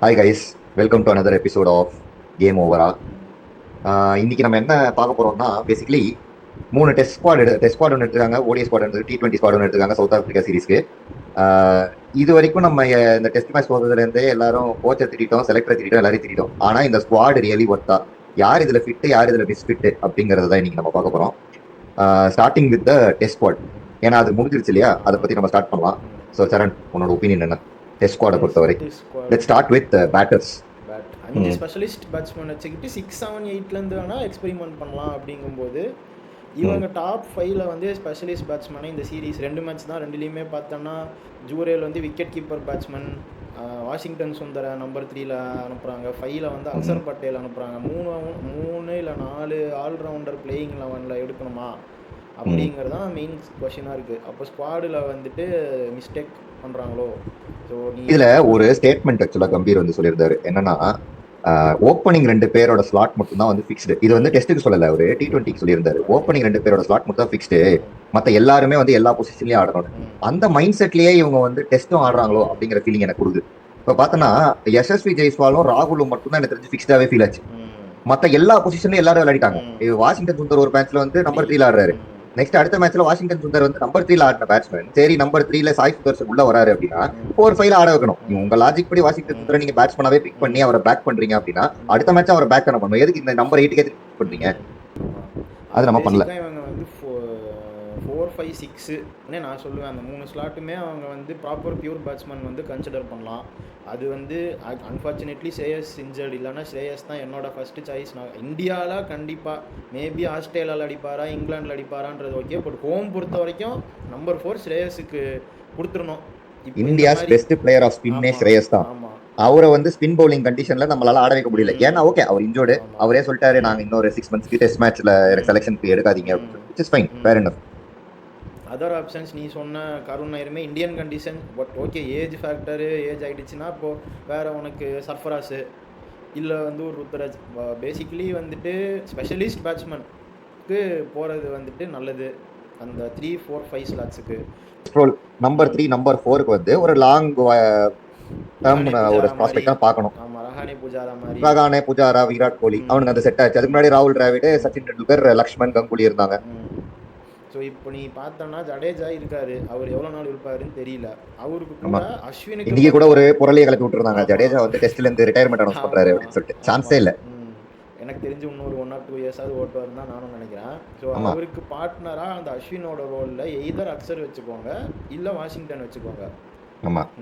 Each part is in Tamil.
Hi guys, welcome to another episode of game ஓவரா. இன்னைக்கு நம்ம என்ன பார்க்க போறோம்னா பேசிக்கலி 3 டெஸ்ட் ஸ்குவாட் ஒன்று எடுத்துருக்காங்க, ஓடிஐ ஸ்குவாட் எடுத்து T20 ஸ்குவாட் ஒன்று எடுத்துருக்காங்க சவுத் ஆப்பிரிக்கா சீரிஸ்க்கு. இது வரைக்கும் நம்ம இந்த டெஸ்ட் மேட்ச் போகிறதுலேருந்தே எல்லாரும் கோச்சை திட்டோம், செலக்டரை திட்டோம், எல்லாரையும் திட்டோம். ஆனால் இந்த ஸ்குவாட் ரியலி ஒர்த்தா, யார் இதில் ஃபிட்டு யார் இதில் மிஸ்ஃபிட்டு அப்படிங்கிறது தான் இன்னைக்கு நம்ம பார்க்க போகிறோம். Starting with the test squad, ஏன்னா அது முடிஞ்சிருச்சு இல்லையா, அதை பற்றி நம்ம ஸ்டார்ட் பண்ணலாம். ஸோ சரண், உன்னோட ஒப்பீனியன் என்ன டெஸ்ட் ஸ்குவாடை பொறுத்தவரை? Let's start with batters. 5 specialist batsman வச்சுக்கிட்டு 6, 7, 8லேருந்து வேணால் எக்ஸ்பெரிமெண்ட் பண்ணலாம். அப்படிங்கும்போது இவங்க டாப் 5ல் வந்து ஸ்பெஷலிஸ்ட் பேட்ஸ்மேனே இந்த சீரீஸ் 2 மேட்ச் தான். 2லேயுமே பார்த்தோன்னா ஜூரேல் வந்து விக்கெட் கீப்பர் பேட்ஸ்மேன், வாஷிங்டன் சுந்தரை நம்பர் 3ல் அனுப்புகிறாங்க, 5ல் வந்து அக்சர் பட்டேல் அனுப்புகிறாங்க. 3 இல்லை 4 ஆல்ரவுண்டர் பிளேயிங் 11ல் எடுக்கணுமா அப்படிங்கிறது தான் மெயின் கொஷினாக இருக்குது. அப்போ ஸ்குவாடில் வந்துட்டு மிஸ்டேக் பண்ணுறாங்களோ? ஸோ இதில் ஒரு ஸ்டேட்மெண்ட் ஆக்சுவலாக கம்பீர் வந்து சொல்லியிருந்தாரு. என்னன்னா, ஓப்பனிங் 2 பேரோட ஸ்லாட் மட்டும் தான் வந்து ஃபிக்ஸ்டு. இது வந்து டெஸ்ட்டுக்கு சொல்லலை, ஒரு T20க்கு சொல்லியிருந்தாரு. ஓப்பனிங் 2 பேரோட ஸ்லாட் மட்டும் தான் ஃபிக்ஸ்டு, மற்ற எல்லாருமே வந்து எல்லா பொசிஷன்லையும் ஆடணும். அந்த மைண்ட் செட்லேயே இவங்க வந்து டெஸ்ட்டும் ஆடுறாங்களோ அப்படிங்கிற ஃபீலிங் எனக்கு கொடுக்குது. இப்போ பார்த்தோன்னா யசஸ்வி ஜெய்ஸ்வாலும் ராகுலும் மட்டும் தான் எனக்கு தெரிஞ்சு ஃபிக்ஸ்டாகவே ஃபீல் ஆச்சு. மற்ற எல்லா பொசிஷன்லையும் எல்லாரும் விளையாடிட்டாங்க. வாஷிங்டன் சுந்தர் ஒரு மேட்ச்ல வந்து நம்பர் 3ல ஆடுறாரு. நெக்ஸ்ட் அடுத்த மேட்ச்ல வாஷிங்டன் சுந்தர் வந்து நம்பர் 3ல ஆடின பேட்ஸ்மேன். சரி, நம்பர் 3ல சாய் சுதர்ஷன் உள்ள வராரு அப்படின்னா 4-5ல ஆட வைக்கணும். உங்க லாஜிக் படி வாஷிங்டன் சுந்தரை நீங்க பேட்ஸ்மேனாவே பிக் பண்ணி அவரை பேக் பண்றீங்க அப்படின்னா அடுத்த மேட்ச் அவரை பேக் பண்ண பண்ணும். எதுக்கு இந்த நம்பர் 8க்கே பிக் பண்றீங்க? அது நம்ம பண்ணல. இவங்க வந்து 4, 5, 6ன்னு நான் சொல்லுவேன். அந்த 3 ஸ்லாட்டுமே அவங்க வந்து ப்ராப்பர் பியூர் பேட்ஸ்மேன் வந்து கன்சிடர் பண்ணலாம். அது வந்து அன்ஃபார்ச்சுனேட்லி ஸ்ரேயஸ் இன்ஜர்ட், இல்லைன்னா ஸ்ரேயஸ் தான் என்னோட ஃபஸ்ட்டு சாய்ஸ். நான் இந்தியாவில் கண்டிப்பாக மேபி ஆஸ்திரேலியாவில் அடிப்பாரா இங்கிலாண்டில் அடிப்பாரான்றது ஓகே, பட் ஹோம் பொறுத்த வரைக்கும் நம்பர் 4 ஸ்ரேயஸுக்கு கொடுத்துடணும். இந்தியாஸ் பெஸ்ட் பிளேயர் ஆஃப் ஸ்பின்னே ஸ்ரேயஸ் தான். அவரை வந்து ஸ்பின் பவுலிங் கண்டிஷன்ல நம்மளால ஆட வைக்க முடியல. ஏன்னா ஓகே, அவர் இன்ஜோர்டு, அவரே சொல்லிட்டாரு நாங்க இன்னொரு 6 மந்த்ஸ்க்கு டெஸ்ட் மேட்ச்ல செலக்ஷனுக்கு எடுக்காதீங்க, which is fine, fair enough. Other options நீ சொன்ன கருண் நாயருமே Indian condition, but okay age factor, age ஆகிடுச்சுன்னா இப்போது வேறு உனக்கு சர்ஃபராஸு இல்லை வந்து ஒரு ருத்ராஜ். பேசிக்கலி வந்துட்டு ஸ்பெஷலிஸ்ட் பேட்ஸ்மேனுக்கு போகிறது வந்துட்டு நல்லது. அந்த 3, 4, 5 ஸ்லாட்ஸுக்கு நம்பர் 3, நம்பர் 4க்கு வந்து ஒரு லாங் டேர்ம் ஒரு ப்ராஸ்பெக்டா பார்க்கணும். ஆமாம், ரஹானே, புஜாரா, விராட் கோலி அவனுக்கு அந்த செட் ஆச்சு. அதுக்கு முன்னாடி ராகுல் டிராவிட், சச்சின் டெண்டுல்கர், லக்ஷ்மண் கங்குலி இருந்தாங்க. ஸோ இப்போ நீ பார்த்தோன்னா ஜடேஜா இருக்காரு, அவர் எவ்வளோ நாள் இருப்பாருன்னு தெரியல. அவருக்கு கூட அஸ்வினுக்கு இன்னைக்கு கூட ஒரு பொருளையை கலப்பி விட்டுருந்தாங்க. ஜடேஜா வந்து டெஸ்ட்ல இருந்து ரிட்டையர்மெண்ட் அனௌன்ஸ் பண்றாரு அப்படின்னு சொல்லிட்டு. சான்ஸே இல்லை. எனக்கு தெரிஞ்சு இன்னொரு 1 or 2 இயர்ஸாவது ஓட்டுவார் தான் நானும் நினைக்கிறேன். ஸோ அவருக்கு பார்ட்னராக அந்த அஸ்வினோட ரோலில் எய்தர் அக்சர் வச்சுக்கோங்க இல்லை வாஷிங்டன் வச்சுக்கோங்க.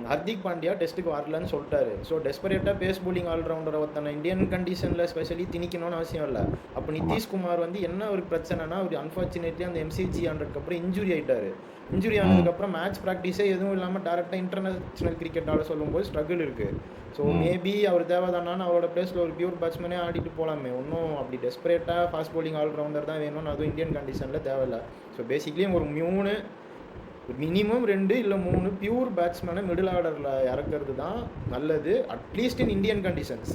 ஹர்திக் பாண்டியா டெஸ்ட்டுக்கு வரலன்னு சொல்லிட்டாரு. ஸோ டெஸ்பரேட்டாக பேஸ் போலிங் ஆல்ரவுண்டரை ஒருத்தனை இந்தியன் கண்டிஷனில் ஸ்பெஷலி திணிக்கணும்னு அவசியம் இல்லை. அப்போ நிதிஷ்குமார் வந்து என்ன ஒரு பிரச்சனைனா, ஒரு அன்ஃபார்ச்சுனேட்லி அந்த MCG 100க்கு அப்புறம் இன்ஜுரி ஆகிட்டாரு. இன்ஜுரி ஆனதுக்கப்புறம் மேட்ச் ப்ராக்டிஸே எதுவும் இல்லாமல் டேரெக்டாக இன்டர்நேஷனல் கிரிக்கெட் ஆட சொல்லும்போது ஸ்ட்ரகிள் இருக்குது. ஸோ மேபி அவர் தேவைதானான்னு அவரோட பிளேஸில் ஒரு பியூர் பேட்ஸ்மேனே ஆடிட்டு போகலாமே. ஒன்றும் அப்படி டெஸ்பரேட்டாக ஃபாஸ்ட் போலிங் ஆல்ரவுண்டர் தான் வேணும்னு அதுவும் இந்தியன் கண்டிஷனில் தேவையில்லை. ஸோ பேசிக்லி ஒரு மினிமம் 2 இல்லை 3 பியூர் பேட்ஸ்மேனை மிடில் ஆர்டரில் இறக்கிறது தான் நல்லது. At least in Indian conditions.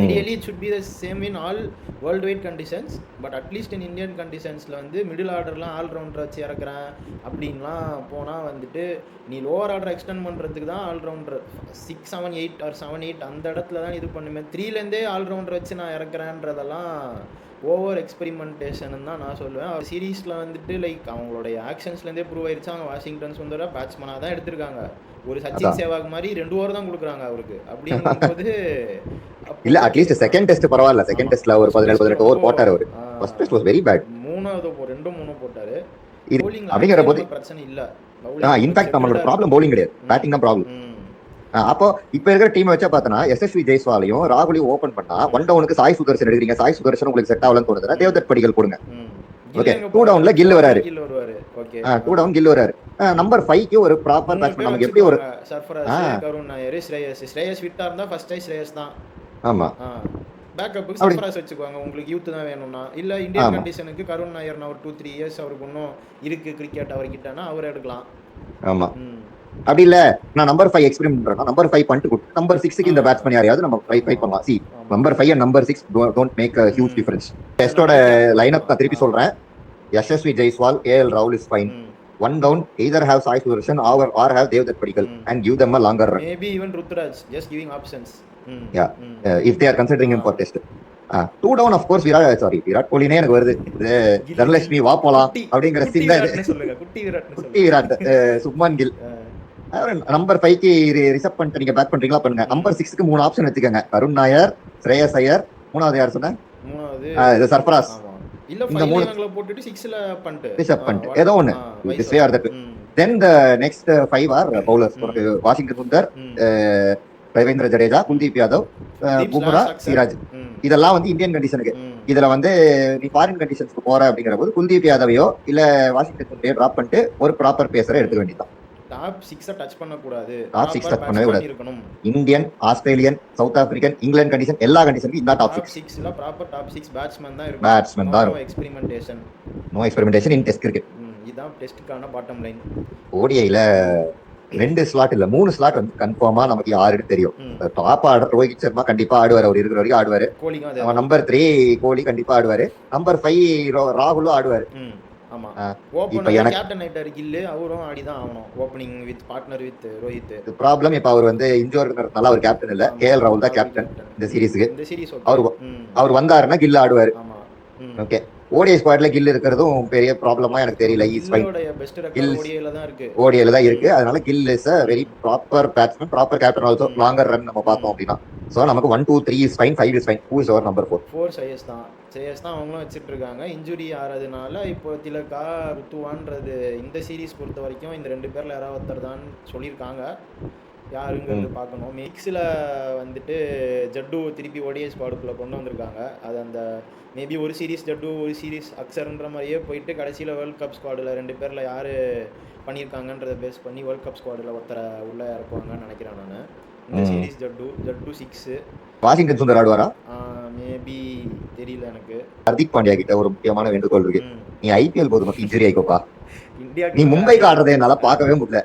Ideally it should be the same in all worldwide conditions, but at least in Indian கண்டிஷன்ஸில் வந்து மிடில் ஆர்டர்லாம் ஆல்ரவுண்டர் வச்சு இறக்குறேன் அப்படின்லாம் போனால் வந்துட்டு நீ லோவர் ஆர்டர் எக்ஸ்டெண்ட் பண்ணுறதுக்கு தான் ஆல்ரவுண்டர் 6, 7, 8 or 7, 8 அந்த இடத்துல தான் இது பண்ணுமே. 3லேருந்தே ஆல்ரவுண்டர் வச்சு நான் இறக்குறேன்றதெல்லாம் ஓவர் எக்ஸ்பெரிமெண்டேஷன் தான் நான் சொல்லுவேன். அவர் சீரீஸில் வந்துட்டு லைக் அவங்களுடைய ஆக்ஷன்ஸ்லேருந்தே ப்ரூவ் ஆயிடுச்சு. அவங்க வாஷிங்டன் சுந்தரா பேட்ஸ்மேனாக தான் எடுத்திருக்காங்க. ஒரு சச்சின் சேவாக் மாதிரி 2 ஓவர் தான் கொடுக்குறாங்க அவருக்கு. அப்படிங்கும்போது இல்ல, அட்லீஸ்ட் செகண்ட் டெஸ்ட் பரவாயில்ல. செகண்ட் டெஸ்ட்ல ஒரு 17-18 ஓவர் போட்டாரு. அவர் first test was very bad. 2-3 போட்டாரு. பவுலிங் அப்படிங்கற போது பிரச்சனை இல்ல. இன்ஃபேக்ட் நம்மளோட ப்ராப்ளம் பவுலிங் கிடையாது, பேட்டிங் தான் ப்ராப்ளம். அப்போ இப்ப இருக்கிற டீம் வச்சா பார்த்தனா யசஸ்வி ஜெய்ஸ்வாலையும் ராகுலையும் ஓபன் பண்ணா 1 டவுனுக்கு சாய் சுதர்ஷன் எடுக்கிறீங்க. சாய் சுதர்ஷன் உங்களுக்கு செட் ஆகலன்னு தோணுதுன்னா தேவ்தத் படிகள் கொடுங்க. ஓகே, 2 டவுன்ல கில் வராரு. 2 டவுன் கில் வராரு. நம்பர் 5க்கு ஒரு ப்ராப்பர் பேட்ஸ்மேன் நமக்கு எப்படி ஒரு சர்ஃபராஸ், கருண் நாயர், ஸ்ரேயஸ் விட்டா இருந்தா ஃபர்ஸ்ட் சாய்ஸ் ஸ்ரேயஸ் தான். ஆமா, பேக்கப்புக்கு சர்ஃபராஸ் வச்சுக்குவாங்க. உங்களுக்கு யூத் தான் வேணும்னா, இல்ல இந்தியன் கண்டிஷனுக்கு கருண் நாயர் ஒரு 2-3 இயர்ஸ் அவருக்கு இன்னும் இருக்கு கிரிக்கெட் அவர்கிட்டனா அவர் எடுக்கலாம். ஆமா, அப்படி இல்ல நான் நம்பர் 5 எக்ஸ்பெரிமெண்ட் பண்றேன், நம்பர் 5 பண்ணிட்டு கொடுத்து நம்பர் 6க்கு இந்த பேட்ஸ்மேன் யாரையாவது நம்ம ட்ரை பண்ணலாம். See, number 5 and number 6 don't make a huge difference. டெஸ்டோட லைனப் நான் திருப்பி சொல்றேன். யசஸ்வி ஜெய்ஸ்வால், KL ராகுல் is fine. 1 down, either have Sai Sudarshan or have Devdutt Padikkal and give them a longer run. Maybe even Rutraj, just giving options. If they are considering him for test. 2 down of course Virat கோலினே எனக்கு வருது. தனலட்சுமி வா போலாம் அப்படிங்கிற சீன் தான் இது. குட்டி விராட், சுப்மான் கில் நம்பர் 5க்கு ரிசர்வ் பண்ணிட்டு நீங்க பேக் பண்றீங்களா பண்ணுங்க. நம்பர் 6க்கு 3 ஆப்ஷன் வச்சுக்கோங்க. கருண் நாயர், ஸ்ரேயஸ் ஐயர், மூணாவது யார் சொன்ன? மூணாவது சர்ஃபராஸ். இந்த 3 போட்டுட்டு 6ல பண்ணிட்டு ரிசர்வ் பண்ணிட்டு ஏதோ ஒன்னு this way or that. Then the next 5 or bowlers. Washington Sundar, Ravindra Jadeja, Kuldeep Yadav, Bumrah, Siraj. இதெல்லாம் வந்து இந்தியன் கண்டிஷனுக்கு. இதுல வந்து நீ ஃபாரின் கண்டிஷன்ஸ்க்கு போற அப்படிங்கிற போது குல்தீப் யாதவையோ இல்ல வாஷிங்டன் சுந்தரையோ டிராப் பண்ணிட்டு ஒரு ப்ராப்பர் பேசரை எடுத்துக்க வேண்டியதான். டாப் 6 டச் பண்ண கூடாது. டாப் 6 டச் பண்ணவே கூடாது. Indian, Australian, south African, England condition எல்லா கண்டிஷனுக்கும் இந்த டாப் 6ல ப்ராப்பர் டாப் 6 பேட்ஸ்மேன் தான் இருக்கும். பேட்ஸ்மேன் தான். No experimentation in test cricket. இதான் டெஸ்ட்கான பாட்டம் லைன். ஓடிஐல 2 ஸ்லாட் இல்ல 3 ஸ்லாட் வந்து கன்ஃபார்மா நமக்கு யாருன்னு தெரியும். டாப் ஆர்டர் ரோஹித் சர்மா கண்டிப்பா ஆடுவார். அவர் இருக்கிற வரைக்கும் ஆடுவாரு. நம்பர் 3 கோலி கண்டிப்பா ஆடுவாரு. நம்பர் 5 ராகுலும் ஆடுவாரு. ஆமா. ஓபனர் கேப்டன் ஆயிட்டாரு கில்லு. அவரும் ஆடி தான் ஆவணும். Opening with partner with Rohit. The problem இப்ப அவர் வந்து இன்ஜூர்ட்ங்கறதுனால அவர் கேப்டன் இல்ல. கேஎல் ராகுல் தான் கேப்டன் இந்த சீரிஸ்க்கு. இந்த சீரிஸ் அவர் வந்தாருன்னா கில் ஆடுவாரு. ஆமா. ஓகே. ஓடிஐ ஸ்குவாட்ல கில் இருக்கிறதும் பெரிய ப்ராப்ளமா எனக்கு தெரியல. ஓடிஐல தான் இருக்கு. அதனால Gill is a very proper batsman, proper captain also. longer run நம்ம பார்த்தோம் அப்படின்னா சோ நமக்கு 1 2 3 is fine, 5 is fine. who is our number 4? 4 சையஸ் தான் அவங்களும் வச்சிட்டு இருக்காங்க. இன்ஜுரி ஆறதுனால இப்போ திலகா, ருத்துவான்றது இந்த சீரிஸ் பொறுத்த வரைக்கும் இந்த 2 பேர்ல யாராவது ஒருத்தர் தான் சொல்லியிருக்காங்க. யாருங்கிறது பார்க்கணும். மிக்ஸில் வந்துட்டு ஜட்டு திருப்பி ஓடிஐ ஸ்குவாடுக்குள்ளே கொண்டு வந்திருக்காங்க. அது அந்த மேபி ஒரு சீரிஸ் ஜட்டு ஒரு சீரிஸ் அக்சர்ன்ற மாதிரியே போயிட்டு கடைசியில் வேர்ல்ட் கப் ஸ்குவாடில் 2 பேரில் யார் பண்ணியிருக்காங்கன்றதை பேஸ் பண்ணி வேர்ல்ட் கப் ஸ்குவாடில் ஒருத்தரை உள்ளே இறக்குவாங்கன்னு நினைக்கிறேன் நான். இந்த சீரிஸ் ஜட்டு 6. வாஷிங்டன் சுந்தர் ஆடுவாரா? மேபி தெரியல எனக்கு. ஹர்திக் பாண்டியா கிட்ட ஒரு முக்கியமான வேண்டுகோள் இருக்கு. நீ ஐபிஎல் போது மட்டும் இன்ஜுரி ஆயிக்கோப்பா. நீ மும்பைக்கு ஆடுறதை என்னால பார்க்கவே முடியல.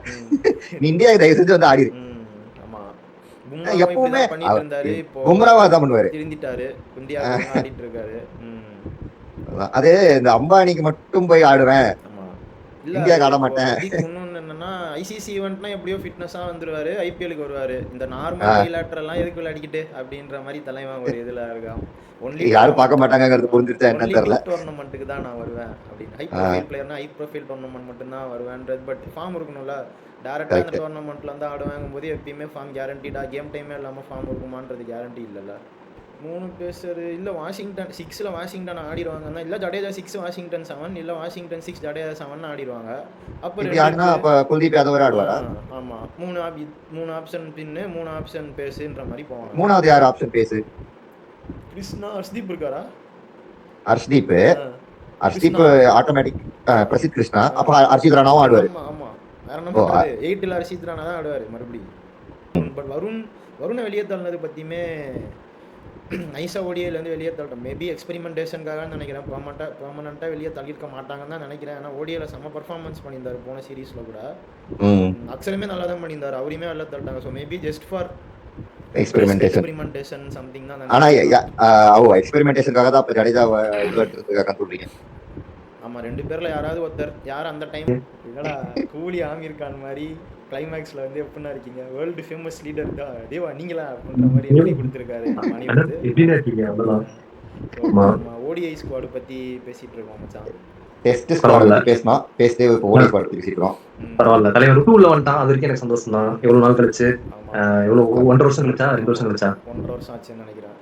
நீ இந்தியாவுக்கு தயவு செஞ்சு வந்து ஆடிரு. எப்பவுமே பும்ராவா தான் பண்ணுவாரு. அது இந்த அம்பானிக்கு மட்டும் போய் ஆடுவேன், இந்தியாவுக்கு ஆட மாட்டேன். இன்னொன்னு என்னன்னா ஐசிசி ஈவென்ட்னா எப்படியோ ஃபிட்னஸா வந்துருவாரு, ஐபிஎலுக்கு வருவாரு. இந்த நார்மல் விளையாட்டுறலாம் எதுக்கு விளையாடிக்கிட்டு அப்படின்ற மாதிரி தலைவன் ஒரு இதுல இருக்கான். ஒன்லி யாரும் பார்க்க மாட்டாங்கிறது புரிஞ்சிருச்சா என்ன தெரியல. டோர்னமெண்ட்டுக்கு தான் நான் வருவேன் அப்படின்னு. ஹை ப்ரொஃபைல் பிளேயர்னா ஹை ப்ரொஃபைல் டோர்னமெண்ட் மட்டும் தான் வருவேன்றது. பட் ஃபார்ம் இருக்கணும்ல. டேரக்டா அந்த டோர்னமெண்ட்ல வந்து ஆடுவாங்கும் போது எப்பயுமே ஃபார்ம் கேரண்டிடா. கேம் டைமே இல்லாம ஃபார்ம் இருக்குமான்றது கேரண்டி இல்லைல்ல. 3 பேசர் இல்ல வாஷிங்டன் 6ல வாஷிங்டன் ஆடிடுவாங்கன்னா, இல்ல ஜடேஜா 6 வாஷிங்டன் 7, இல்ல வாஷிங்டன் 6 ஜடேஜா 7 ஆடிடுவாங்க. அப்ப குல்தீப் யாதவ் ஆடுவாரா? ஆமா. 3 ஆப்ஷன் பின்னு 3 ஆப்ஷன் பேஸ்ன்ற மாதிரி போவாங்க. மூணாவது யார் ஆப்ஷன் பேஸ்? கிருஷ்ணா, ஹர்ஷ்தீப் இருக்காரா? ஹர்ஷ்தீப் ஆட்டோமேட்டிக் பிரசித் கிருஷ்ணா. அப்ப ஹர்ஷித் ராணாவும் ஆடுவாரு. ஆமா. வேற நம்பர் 8ல ஹர்ஷித் ராணா தான் ஆடுவாரு மறுபடியும். பட் வருண வெளியே தள்ளினது பத்தியுமே நைஸா ஓடிஐல இருந்து வெளியே தள்ளிட்டோம். மேபி எக்ஸ்பெரிமெண்டேஷனுக்காக நினைக்கிறேன். பெர்மனண்டா வெளியே தள்ளியிருக்க மாட்டாங்கன்னு தான் நினைக்கிறேன். ஏன்னா ஓடிஐல செம்ம பர்ஃபார்மன்ஸ் பண்ணியிருந்தாரு போன சீரீஸ்ல கூட. அக்சருமே நல்லா தான் பண்ணியிருந்தாரு, அவரையுமே வெளியே தள்ளிட்டாங்க. So maybe just for experimentation something தான். ஆனா எக்ஸ்பெரிமெண்டேஷனுக்காக தான் அப்ப ஜடேஜாவை எடுத்துறதுக்காக சொல்றீங்க. ஆமா, 2 பேர்ல யாராவது ஒருத்தர் யார் அந்த டைம் என்னடா கூலி ஆமீர் கான் மாதிரி கிளைமேக்ஸ்ல வந்து எப்படின்னா இருக்கீங்க, வேர்ல்டு ஃபேமஸ் லீடர் தான் தேவா நீங்களா அப்படின்ற மாதிரி எழுதி கொடுத்துருக்காரு மணி வந்து. ஓடிஐ ஸ்குவாட் பத்தி பேசிட்டு இருக்கோம் மச்சான். டெஸ்ட் ஸ்குவாட்ல பேசணும், பேசிட்டு ஓடிஐ ஸ்குவாட் பத்தி பேசிட்டோம். பரவாயில்ல, தலைவர் 2ல வந்துட்டான். அது வரைக்கும் எனக்கு சந்தோஷம் தான். எவ்வளவு நாள் கழிச்சு, எவ்வளவு 1.5 வருஷம் கழிச்சா 2 வருஷம் கழிச்சா 1.5 வருஷம் ஆச்சுன்னு நினைக்கிறேன்.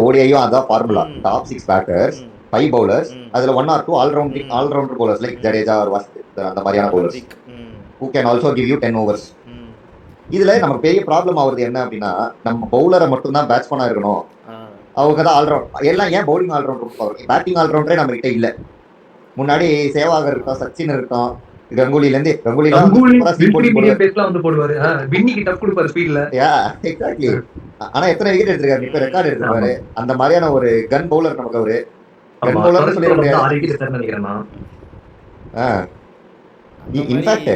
ஓடிஐயும் அதான் ஃபார்முலா. டாப் 6 பேட்டர்ஸ், 5 பவுலர்ஸ், அதுல 1 or 2 allrounder bowlers like Jadeja or Washington அந்த மாதிரியான bowlers who can also give you 10 overs. இதுல நமக்கு பெரிய ப்ராப்ளம் ஆகுறது என்ன அப்படின்னா, நம்ம பவுலரை மட்டும் தான் பேட்ஸ்மேனா இருக்கணும், அவங்க தான் ஆல்ரவுண்ட். எல்லாம் ஏன் பவுலிங் ஆல்ரவுண்டர், பேட்டிங் ஆல்ரவுண்டரே நம்ம கிட்ட இல்ல. முன்னாடி சேவாகர் இருக்கோம், சச்சின் இருக்கோம், கங்குலில இருந்து ஆனா எத்தனை விக்கெட் எடுத்திருக்காரு, இப்ப ரெக்கார்ட் எடுத்திருக்காரு. அந்த மாதிரியான ஒரு கன் பவுலர் நமக்கு அவரு. கன் பவுலர் சொல்லிட முடியாது. இன்ஃபேக்ட்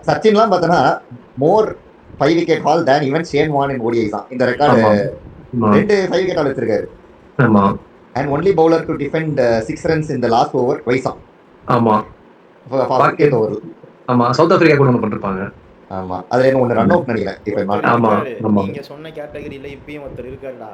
சச்சின்லாம் பார்த்தனா மோர் 5 wicket haul than even Shane Warne in ODI தான். இந்த ரெக்கார்டு 2 5 wicket haul வச்சிருக்காரு. ஆமா. And only bowler to defend 6 runs in the last over twice. ஆமா. 40th over. ஆமா, சவுத் ஆப்பிரிக்கா கூட பண்ணிருப்பாங்க. ஆமா அதுல என்ன ஒன்னு ரன் அவுட் நினைக்கிறேன் இப்ப ஆமா, ஆமா. நீங்க சொன்ன கேட்டகரியில இப்பயும் ஒருத்தர் இருக்காருடா.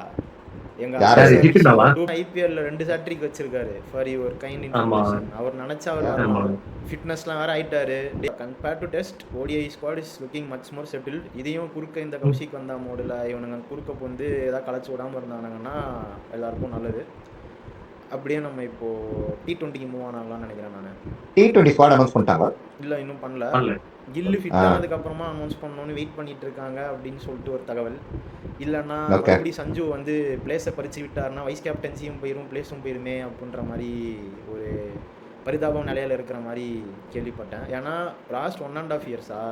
எங்க யாரு? ஜித்தினாவா? ஐபிஎல்ல 2 ஹேட்ரிக் வச்சிருக்காரு. ஃபார் யுவர் கைண்ட் ஆமா. இன்ஃபர்மேஷன். அவர் நினைச்சா அவர் ஆமா. வரலாம். ஃபிட்னஸ்லாம் வேற ஆயிட்டாரு. Compare to test ODI squad is looking much more settled. இதையும் குறுக்க இந்த கௌஷிக் வந்தா மோடுல இவனுங்க குறுக்க வந்து ஏதாவது களைச்சு விடாம இருந்தானுங்கன்னா எல்லாருக்கும் நல்லது. அப்படியே நம்ம இப்போ T20க்கு மூவ் ஆனாங்களான்னு நினைக்கிறேன் நான். T20 ஸ்குவாட் அனௌன்ஸ் பண்ணிட்டாங்க இல்ல இன்னும் பண்ணல. பண்ணல. கில்லு ஃபிட் ஆனதுக்கு அப்புறமா அனௌன்ஸ் பண்ணணும்னு வெயிட் பண்ணிட்டு இருக்காங்க அப்படின்னு சொல்லிட்டு ஒரு தகவல். இல்லைன்னா Okay. மறுபடி சஞ்சு வந்து பிளேஸை பறிச்சு விட்டாருன்னா வைஸ் கேப்டன்சியும் போயிடும் பிளேஸும் போயிருமே அப்படின்ற மாதிரி ஒரு பரிதாபம் நிலையில இருக்கிற மாதிரி கேள்விப்பட்டேன். ஏன்னா லாஸ்ட் 1.5 இயர்ஸா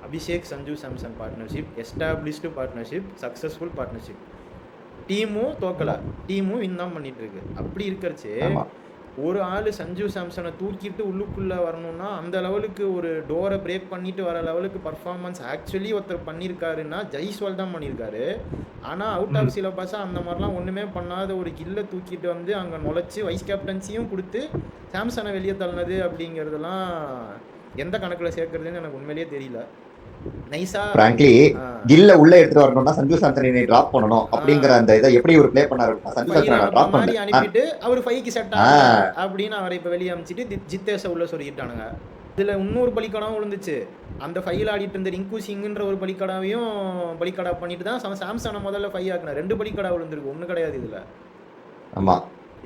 Abhishek Sanju Samson partnership established partnership successful partnership. டீமும் தோக்கலை, டீமும் வின் தான் பண்ணிட்டு இருக்கு. அப்படி இருக்கிறச்சு ஆமா ஒரு ஆள் சஞ்சு சாம்சனை தூக்கிட்டு உள்ளுக்குள்ளே வரணும்னா அந்த லெவலுக்கு ஒரு டோரை பிரேக் பண்ணிட்டு வர லெவலுக்கு பர்ஃபார்மன்ஸ் ஆக்சுவலி ஒருத்தர் பண்ணியிருக்காருன்னா ஜெய்ஸ்வால் தான் பண்ணியிருக்காரு. ஆனால் அவுட் ஆஃப் சிலபஸாக அந்த மாதிரிலாம் ஒன்றுமே பண்ணாத ஒரு கில்லை தூக்கிட்டு வந்து அங்கே நுழைச்சி வைஸ் கேப்டன்சியும் கொடுத்து சாம்சனை வெளியே தள்ளினது அப்படிங்கிறதெல்லாம் எந்த கணக்கில் சேர்க்கறதுன்னு எனக்கு உண்மையிலேயே தெரியல. நைஸா frankly கில்ல உள்ள எடுத்துட்டு வரணும்னா சஞ்சு சாம்சனை டிராப் பண்ணணும் அப்படிங்கிற அந்த இதை எப்படி ஒரு ப்ளே பண்ணாரு சஞ்சு சாம்சனை டிராப் மாதிரி பண்ணி அனுப்பிட்டு அவர் ஃபைக்கு செட் ஆகும் அப்படின்னு அவரை இப்போ வெளியே அனுப்பிச்சிட்டு ஜித்தேஷை உள்ள சொல்லிட்டானுங்க. இதில் இன்னொரு பலிக்கடாவும் விழுந்துச்சு. அந்த ஃபைல் ஆடிட்டு இருந்த ரிங்கு சிங்குன்ற ஒரு பலிக்கடாவையும் பலிக்கடா பண்ணிட்டு தான் சாம்சனை முதல்ல ஃபை ஆக்குனா. 2 பலிக்கடா விழுந்திருக்கு, ஒன்றும் கிடையாது இதில். ஆமா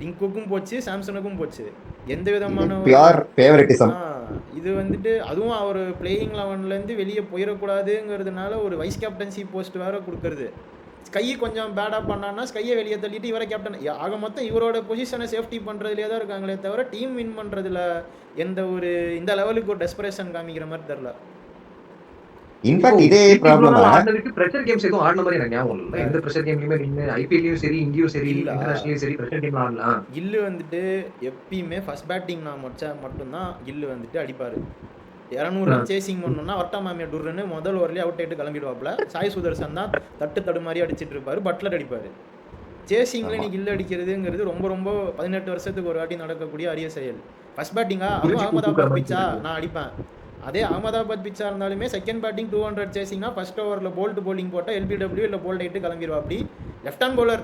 ரிங்குக்கும் போச்சு சாம்சனுக்கும் போச்சு. எந்த விதமான பியூர் ஃபேவரட்டிசம். இது வந்துட்டு அதுவும் அவர் பிளேயிங் 11லேருந்து வெளியே போயிடக்கூடாதுங்கிறதுனால ஒரு வைஸ் கேப்டன்சி போஸ்ட் வேற கொடுக்கறது. ஸ்கை கொஞ்சம் பேடாக பண்ணான்னா ஸ்கையை வெளியே தள்ளிட்டு இவரை கேப்டன் ஆக மொத்தம் இவரோட பொசிஷனை சேஃப்டி பண்ணுறதுலே தான் இருக்காங்களே தவிர டீம் வின் பண்ணுறதுல எந்த ஒரு இந்த லெவலுக்கு ஒரு டெஸ்பரேஷன் காமிக்கிற மாதிரி தெரில. இன்ஃபேக்ட் இதே ப்ராப்ளம் ஆடுனதுக்கு பிரஷர் கேம்ஸ் எதுவும் ஆடின மாதிரி எனக்கு ஞாபகம் இல்லை. எந்த பிரஷர் கேம்லயுமே நின்று ஐபிஎல்லையும் சரி இங்கேயும் சரி இன்டர்நேஷனலையும் சரி பிரஷர் கேம் ஆடலாம். கில்லு வந்துட்டு எப்பயுமே ஃபர்ஸ்ட் பேட்டிங் நான் மட்டும்தான் கில்லு வந்துட்டு அடிப்பார். 200 ரன் சேசிங் பண்ணணும்னா வர்ட்டா மாமியா டூர்னு முதல் ஓவர்லேயே அவுட் ஆகிட்டு கிளம்பிடுவாப்புல. சாய் சுதர்சன் தான் தட்டு மாதிரி அடிச்சிட்டு இருப்பாரு, பட்லர் அடிப்பார். சேசிங்கில் நீ கில்லு அடிக்கிறதுங்கிறது ரொம்ப ரொம்ப 18 வருஷத்துக்கு ஒரு வாட்டி நடக்கக்கூடிய அரிய செயல். ஃபர்ஸ்ட் பேட்டிங்கா அதுவும் அகமதாபாத் பிச்சா நான் அடிப்பேன். அதே அகமதாபாத் பிச்சா இருந்தாலுமே செகண்ட் பேட்டிங் 200 சேசிங்னா ஃபர்ஸ்ட் ஓவரில் போல்ட் போலிங் போட்டால் எல்பிடபிள்யூ இல்லை போல்ட் ஆகிட்டு கிளம்பிடுவா. அப்படி லெஃப்ட் ஹேண்ட் பவுலர்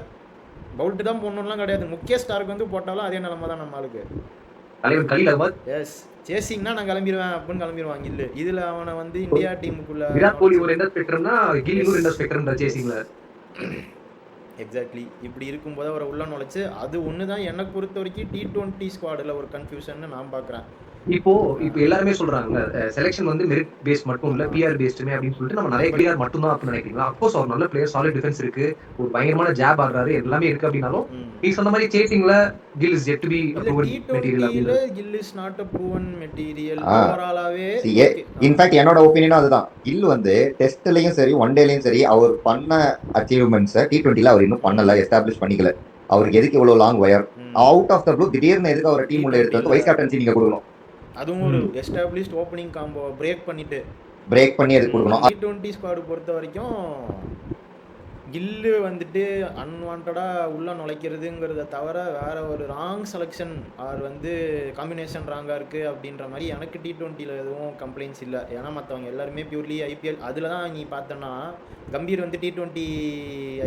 பவுல்ட்டு தான் போடணும்லாம் கிடையாது. முக்கிய ஸ்டாருக்கு வந்து போட்டாலும் அதே நிலமை தான் நம்ம ஆளுக்கு. எஸ் சேசிங்னா நான் கிளம்பிடுவேன் அப்படின்னு கிளம்பிடுவாங்க. இல்லை இதில் அவனை வந்து இந்தியா டீமுக்குள்ள விராட் கோலி ஒரு எந்த ஸ்பெக்ட்ரம்னா கில்லி ஒரு எந்த ஸ்பெக்ட்ரம் சேசிங்ல எக்ஸாக்ட்லி. இப்படி இருக்கும்போது அவரை உள்ள நுழைச்சு அது ஒன்று தான் எனக்கு பொறுத்த வரைக்கும் T20 ஸ்குவாடில் ஒரு கன்ஃபியூஷன் நான் பார்க்குறேன். இப்போ எல்லாருமே சொல்றாங்க செலக்ஷன் வந்து மெரிட் பேஸ் மட்டும் இல்ல பிஆர் பேஸ்டுமே அப்படின்னு சொல்லிட்டு நம்ம நிறைய பிஆர் மட்டும் தான் அப்படின்னு நினைக்கிறீங்களா? அப்கோர்ஸ் ஒரு நல்ல பிளேயர், சாலிட் டிஃபென்ஸ் இருக்கு, ஒரு பயங்கரமான ஜாப் ஆடுறாரு, எல்லாமே இருக்கு. அப்படின்னாலும் நீ சொன்ன மாதிரி சேசிங்ல Gill is yet to be a proven material அப்படினா Gill is not a proven material ஓவராலாவே. இன்ஃபேக்ட் என்னோட ஒபினியனும் அதுதான். கில் வந்து டெஸ்ட்லயும் சரி ஒன் டேலயும் சரி அவர் பண்ண அச்சீவ்மெண்ட்ஸை T20ல அவர் இன்னும் பண்ணல, எஸ்டாப்ளிஷ் பண்ணிக்கல. அவருக்கு எதுக்கு இவ்வளவு long wire out of the blue திடீர்னு எதுக்கு அவர் டீம் உள்ள எடுத்து வந்து வைஸ் கேப்டன்சி நீங்க கொடுக்கணும்? அதுவும் ஒரு எஸ்டாப்ளிஷ்ட் ஓப்பனிங் காம்போ பிரேக் பண்ணி அது கொடுக்கணும். T20 ஸ்குவாட் பொறுத்த வரைக்கும் கில்லு வந்துட்டு அன்வான்டாக உள்ள நுழைக்கிறதுங்கிறத தவிர வேற ஒரு ராங் செலெக்ஷன் ஆர் வந்து காம்பினேஷன் ராங்காக இருக்குது அப்படின்ற மாதிரி எனக்கு T20ல எதுவும் கம்ப்ளைண்ட்ஸ் இல்லை. ஏன்னா மற்றவங்க எல்லாருமே பியூர்லி ஐபிஎல் அதில் தான் நீ பார்த்தோன்னா கம்பீர் வந்து T20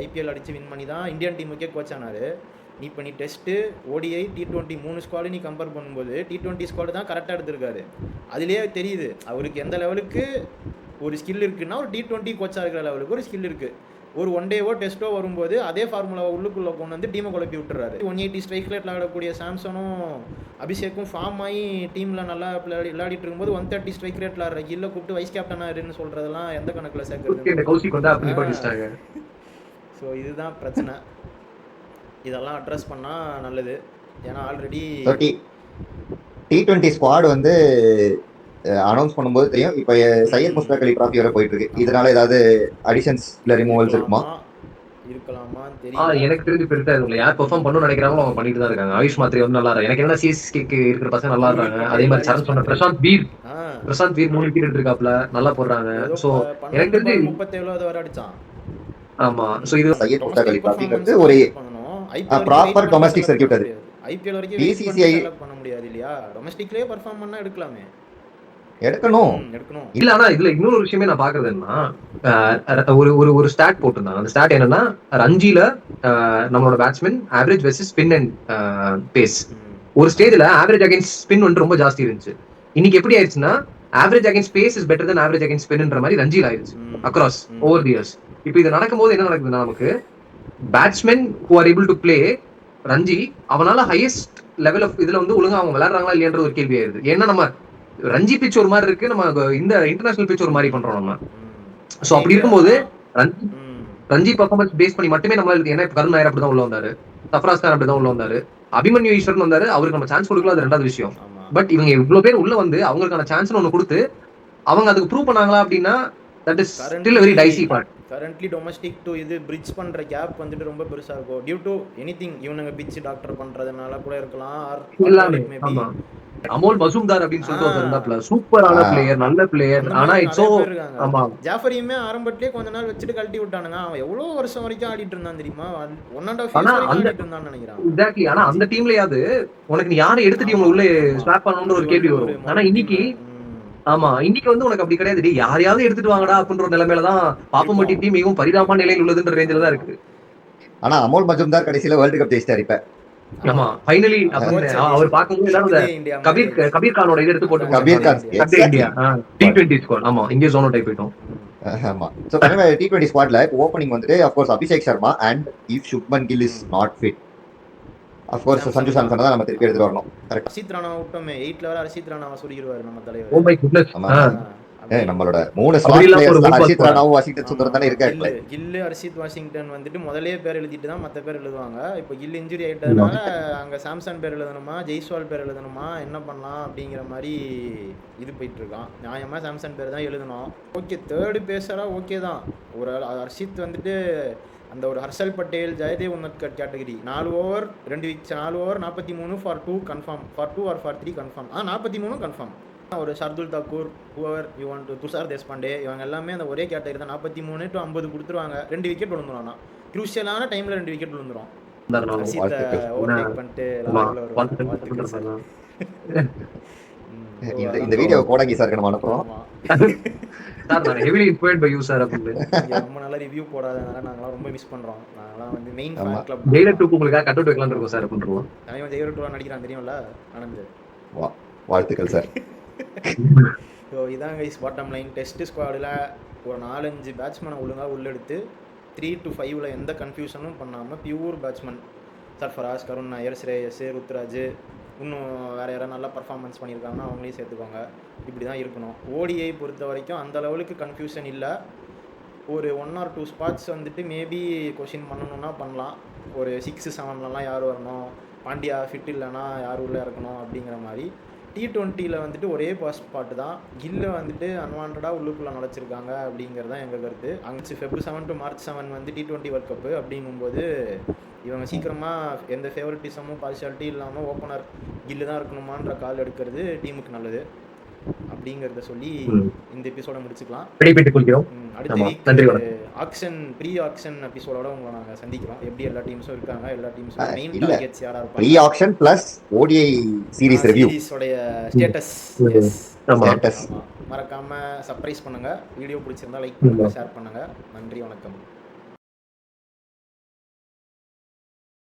ஐபிஎல் அடித்து வின் பண்ணி தான் இந்தியன் டீமுக்கே கோச் ஆனார். நீ இப்போ நீ டெஸ்ட்டு ஓடிஐ T20 3 ஸ்குவாடு நீ கம்பேர் பண்ணும்போது T20 ஸ்குவாடு தான் கரெக்டாக எடுத்திருக்காரு. அதுலேயே தெரியுது அவருக்கு எந்த லெவலுக்கு ஒரு ஸ்கில் இருக்குன்னா ஒரு T20 கோச்சாக இருக்கிற லெவலுக்கு ஒரு ஸ்கில் இருக்குது. ஒரு ஒன் டேவோ டெஸ்ட்டோ வரும்போது அதே ஃபார்முலாவை உள்ளுக்குள்ளே கொண்டு வந்து டீமை குழப்பி விட்டுறாரு. 180 ஸ்ட்ரைக் ரேட்டில் ஆடக்கூடிய சாம்சனும் அபிஷேக்கும் ஃபார்ம் ஆகி டீமில் நல்லா விளையாடிட்டு இருக்கும்போது 130 ஸ்ட்ரைக் ரேட்டில் ஆடுற கில்லை கூப்பிட்டு வைஸ் கேப்டன் ஆடுன்னு சொல்கிறதெல்லாம் எந்த கணக்கில் சேர்க்குறது? ஸோ இதுதான் பிரச்சனை. இதெல்லாம் அட்ரஸ் பண்ணால் நல்லது. ஏன்னா ஆல்ரெடி T20 ஸ்குவாட் வந்து அனௌன்ஸ் பண்ணும்போது தெரியும். இப்போ சையத் முஸ்தாக் அலி டிராஃபி வர போயிட்டு இருக்கு. இதனால ஏதாவது அடிஷன்ஸ் இல்ல ரிமூவல்ஸ் இருக்கலாமா தெரியல. எனக்கு தெரிஞ்சு பெருசா இல்லை. யார் பெர்ஃபார்ம் பண்ணணும்னு நினைக்கிறாங்களோ அவங்க பண்ணிட்டு தான் இருக்காங்க. ஆயுஷ் மாத்திரை வந்து நல்லா இருக்கு. எனக்கு என்ன சிஎஸ்கேக்கு இருக்கிற பசங்க நல்லா இருக்காங்க. அதே மாதிரி சரண் சொன்ன பிரசாந்த் வீர் 3 விக்கெட் இருக்காப்ல, நல்லா போடுறாங்க. சோ எனக்கு தெரிஞ்சு 37வது வரை அடிச்சான். ஆமா. சோ இது சையத் முஸ்தாக் அலி டிராஃபிங்கிறது ஒரு ப்ராப்பர் டொமஸ்டிக் சர்க்யூட். அது ஐபிஎல் வரைக்கும் பிசிசிஐ பண்ண முடியாது இல்லையா? டொமஸ்டிக்லயே பெர்ஃபார்ம் பண்ணா எடுக்கலாமே. எடுக்கணும். இல்ல ஆனா இதுல இன்னொரு விஷயமே நான் பாக்குறது என்னன்னா ஒரு ஸ்டாட் போட்டிருந்தாங்க. அந்த ஸ்டாட் என்னன்னா ரஞ்சில நம்மளோட batsman average versus spin and pace. ஒரு ஸ்டேஜ்ல ஆவரேஜ் அகைன்ஸ்ட் ஸ்பின் வந்து ரொம்ப ஜாஸ்தி இருந்துச்சு. இன்னைக்கு எப்படி ஆயிடுச்சுன்னா average against pace is better then average against ஸ்பின்ன்ற மாதிரி ரஞ்சில ஆயிடுச்சு அக்ராஸ் ஓவர் தி இயர்ஸ். இப்போ இது நடக்கும்போது என்ன நடக்குதுன்னா நமக்கு batsman who are able to play Ranji அவனால ஹையஸ்ட் லெவல் ஆஃப் இதுல வந்து ஒழுங்கா அவங்க விளையாடுறாங்களா இல்லையன்ற ஒரு கேள்வி ஆயிருது. ஏன்னா நம்ம ரஞ்சி பிச் ஒரு மாதிரி இருக்கு, நம்ம இந்த இன்டர்நேஷனல் பிச் ஒரு மாதிரி பண்றோம் நம்ம. சோ அப்படி இருக்கும்போது ரஞ்சி பர்ஃபார்மன்ஸ் பேஸ் பண்ணி மட்டுமே நம்மளால, ஏன்னா கருண் நாயர் அப்படிதான் உள்ள வந்தாரு, சஃப்ராஸ் கான் அப்படிதான் உள்ள வந்தாரு, அபிமன்யு ஈஸ்வரன் வந்தாரு, அவருக்கு நம்ம சான்ஸ் கொடுக்கல, அது ரெண்டாவது விஷயம். பட் இவங்க இவ்வளவு பேர் உள்ள வந்து அவங்களுக்கான சான்ஸ் ஒண்ணு கொடுத்து அவங்க அதுக்கு ப்ரூவ் பண்ணாங்களா அப்படின்னா that is still very dicey part. Currently domestic to இது பிரிட்ஜ் பண்ற கேப் வந்துட்டு ரொம்ப பெருசா இருக்கும். டியூ டு எனிதிங் இவனுங்க பிட்ச் டாக்டர் பண்றதுனால கூட இருக்கலாம். ஆமா, அமோல் மசூம்தார் அப்படின்னு சொல்லிட்டு ஒருத்தர் இருந்தாப்ல, சூப்பரான பிளேயர், நல்ல பிளேயர். ஆனா இட்ஸோ ஆமா ஜாஃபரியுமே ஆரம்பத்திலே கொஞ்ச நாள் வச்சுட்டு கழட்டி விட்டானுங்க. அவன் எவ்வளவு வருஷம் வரைக்கும் ஆடிட்டு இருந்தான் தெரியுமா? 1.5 இயர்ஸ் வரைக்கும் ஆடிட்டு இருந்தான்னு நினைக்கிறேன். எக்ஸாக்ட்லி. ஆனா அந்த டீம்லயாவது உனக்கு நீ யாரை எடுத்துட்டு இவங்க உள்ள ஸ்வாப் பண்ணணும்னு ஒரு கேள்வி வரும். ஆனா இன்னைக்கு ஆமா இன்னைக்கு வந்து உனக்கு அப்படி கிடையாது. யாரையாவது எடுத்துட்டு வாங்கடா அப்படின்ற ஒரு நிலைமையிலதான் பாப்பம்பட்டி டீம் மிகவும் பரிதாபமான நிலையில் உள்ளதுன்ற ரேஞ்சில தான் இருக்கு. ஆனா அமோல் மஜும்தார் கடைசியில வேர்ல்டு கப் ஜெயிச்சிட்டாரு. இப்ப ஆமா ஃபைனலி அவர் பார்க்கும்போது எல்லாரும் கபீர் கானோட இது எடுத்து போட்டு Kabir Khan India T20 squad. ஆமா இங்கே ஜோன் அவுட் ஆயிட்டோம். ஆமா சோ கரெக்ட்டா T20 ஸ்குவாட்ல ஓபனிங் வந்துட்டு of course Abhishek Sharma and if Shubman Gill is not fit of course Sanju Samson தான் நம்ம திருப்பி எடுத்து வரணும். கரெக்ட். அர்ஷித் ராணா விட்டோமே 8ல வர அர்ஷித் ராணாவை சொல்லிடுவாரு நம்ம தலைவர். Oh my goodness. நம்மளோட மூணு ஸ்லாட் பிளேயர்ஸ்ல ஹர்ஷித் ராணாவும் வாஷிங்டன் சுந்தரம் தானே இருக்காங்க. கில்லு ஹர்ஷித் வாஷிங்டன் வந்துட்டு முதலே பேர் எழுதிட்டு தான் மற்ற பேர் எழுதுவாங்க. இப்போ கில் இன்ஜுரி ஆயிட்டதுனால அங்க சாம்சன் பேர் எழுதணுமா ஜெய்ஸ்வால் பேர் எழுதணுமா என்ன பண்ணலாம் அப்படிங்கிற மாதிரி இது போயிட்டு இருக்கான். நியாயமா சாம்சன் பேர் தான் எழுதணும். ஓகே தேர்டு பேசரா ஓகே தான். ஒரு ஹர்ஷித் வந்துட்டு அந்த ஒரு Harshal Patel Jaydev Unadkat category 4 over 2 wicket 4 over 43 for 2 confirm for 2 or for 3 confirm 43 confirm. ஒரு Shardul Thakur whoever you want to Tushar Deshpande இவங்க எல்லாமே அந்த ஒரே கேட்டகரி தான். 43 to 50 கொடுத்துருவாங்க. 2 விக்கெட் விழுந்துடும். க்ரூஷியலான டைம்ல 2 விக்கெட் விழுந்துடும். இந்த வீடியோ கோடங்கி சார் நம்ம அனுப்புறோம். சார் நான் heavily inspired by you sir அப்படின்னு ரொம்ப நல்ல ரிவ்யூ போடாதனால நாங்கலாம் ரொம்ப மிஸ் பண்றோம். நாங்கலாம் வந்து மெயின் ஃபேன் கிளப் ஜெயிலர் 2 உங்களுக்கு கட் அவுட் வைக்கலாம்னு இருக்கோம் சார் அப்படின்றோம். நான் ஜெயிலர் 2 நடிக்கிறான் தெரியும்ல ஆனந்த். வாழ்த்துக்கள் சார். ஸோ இதான் கைஸ் பாட்டம் லைன். டெஸ்ட் ஸ்குவாடில் ஒரு 4-5 பேட்ஸ்மேனை ஒழுங்காக உள்ளெடுத்து 3 to 5 எந்த கன்ஃபியூஷனும் பண்ணாமல் பியூர் பேட்ஸ்மேன் சர்ஃபராஸ், கருண் நாயர், ஸ்ரேயஸ், ருத்ராஜ், இன்னும் வேறு யாராவது நல்லா பர்ஃபார்மன்ஸ் பண்ணியிருக்காங்கன்னா அவங்களையும் சேர்த்துக்கோங்க. இப்படி தான் இருக்கணும். ஓடிஐ பொறுத்த வரைக்கும் அந்த லெவலுக்கு கன்ஃபியூஷன் இல்லை. ஒரு 1 or 2 ஸ்பாட்ஸ் வந்துட்டு மேபி கொஷின் பண்ணணுன்னா பண்ணலாம். ஒரு 6-7லலாம் யார் வரணும், பாண்டியா ஃபிட் இல்லைன்னா யார் உள்ளே இறக்கணும் அப்படிங்கிற மாதிரி. T20 வந்துட்டு ஒரே பாஸ்ட் ஸ்பாட்டு தான். கில்ல வந்துட்டு அன்வான்டாக உள்ளுக்குள்ளே நுழைச்சிருக்காங்க அப்படிங்கிறது தான் எங்கள் கருத்து. அங்கே February 7 to March 7 வந்து T20 வேர்ல்ட் கப்பு அப்படிங்கும்போது இவங்க சீக்கிரமாக எந்த ஃபேவரட்டிசமும் பார்ஷியாலிட்டி இல்லாமல் ஓப்பனர் கில்லு தான் இருக்கணுமான்ற கால் எடுக்கிறது டீமுக்கு நல்லது அப்படிங்கிறத சொல்லி இந்த எபிசோட முடிச்சுக்கலாம். அடுத்த வீக் ஆக்ஷன் ப்ரீ ஆக்ஷன் எபிசோடோட உங்களை நாங்கள் சந்திக்கிறோம். எப்படி எல்லா டீம்ஸும் இருக்காங்க, எல்லா டீம்ஸும் மெயின் டார்கெட்ஸ் யாரா இருப்பாங்க, pre action plus ODI series review சீரிஸோட ஸ்டேட்டஸ் மறக்காம சர்ப்ரைஸ் பண்ணுங்க. வீடியோ பிடிச்சிருந்தா லைக் பண்ணுங்க, ஷேர் பண்ணுங்க. நன்றி, வணக்கம்.